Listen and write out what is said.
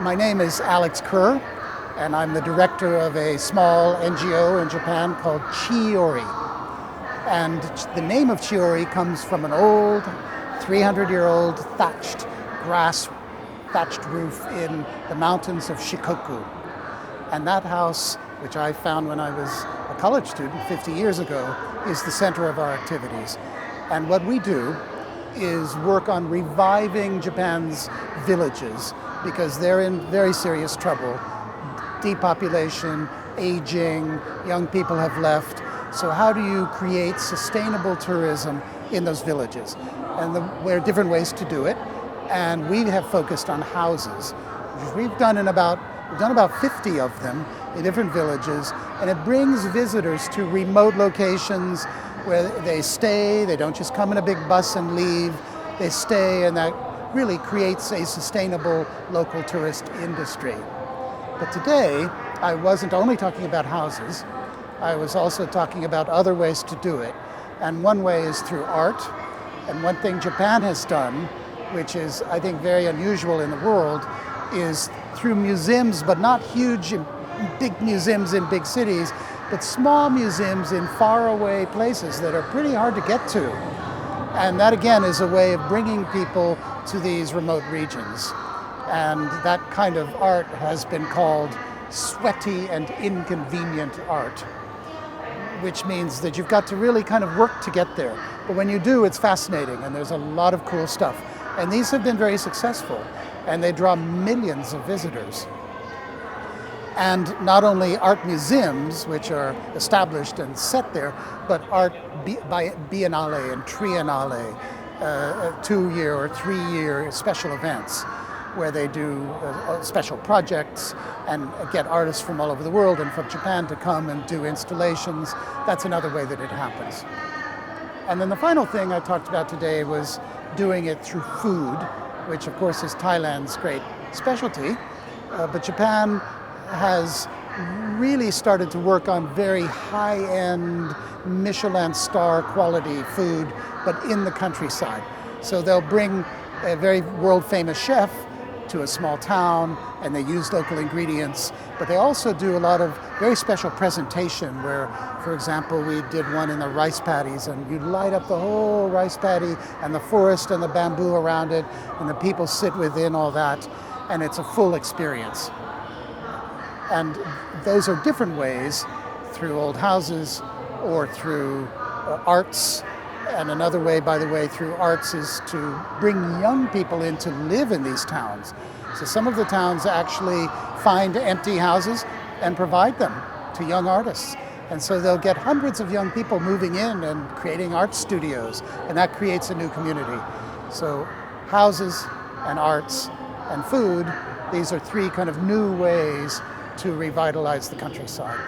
My name is Alex Kerr, and I'm the director of a small NGO in Japan called Chiiori. And the name of Chiiori comes from an old 300-year-old thatched roof in the mountains of Shikoku. And that house, which I found when I was a college student 50 years ago, is the center of our activities. And what we do is work on reviving Japan's villages because they're in very serious trouble. Depopulation, aging, young people have left. So how do you create sustainable tourism in those villages? And there are different ways to do it. And we have focused on houses. We've done about 50 of them in different villages, and it brings visitors to remote locations where they stay. They don't just come in a big bus and leave. They stay, and that really creates a sustainable local tourist industry. But today, I wasn't only talking about houses. I was also talking about other ways to do it. And one way is through art. And one thing Japan has done, which is, I think, very unusual in the world, is through museums, but not huge, big museums in big cities, but small museums in faraway places that are pretty hard to get to. And that, again, is a way of bringing people to these remote regions. And that kind of art has been called sweaty and inconvenient art, which means that you've got to really kind of work to get there. But when you do, it's fascinating, and there's a lot of cool stuff. And these have been very successful, and they draw millions of visitors. And not only art museums, which are established and set there, but art by biennale and triennale, 2-year or 3-year special events where they do special projects and get artists from all over the world and from Japan to come and do installations. That's another way that it happens. And then the final thing I talked about today was doing it through food, which of course is Thailand's great specialty, but Japan has really started to work on very high-end Michelin star quality food, but in the countryside. So they'll bring a very world-famous chef to a small town, and they use local ingredients, but they also do a lot of very special presentation where, for example, we did one in the rice paddies, and you light up the whole rice paddy and the forest and the bamboo around it, and the people sit within all that, and it's a full experience. And those are different ways, through old houses or through arts. And another way, by the way, through arts is to bring young people in to live in these towns. So some of the towns actually find empty houses and provide them to young artists. And so they'll get hundreds of young people moving in and creating art studios, and that creates a new community. So houses and arts and food, these are three kind of new ways to revitalize the countryside.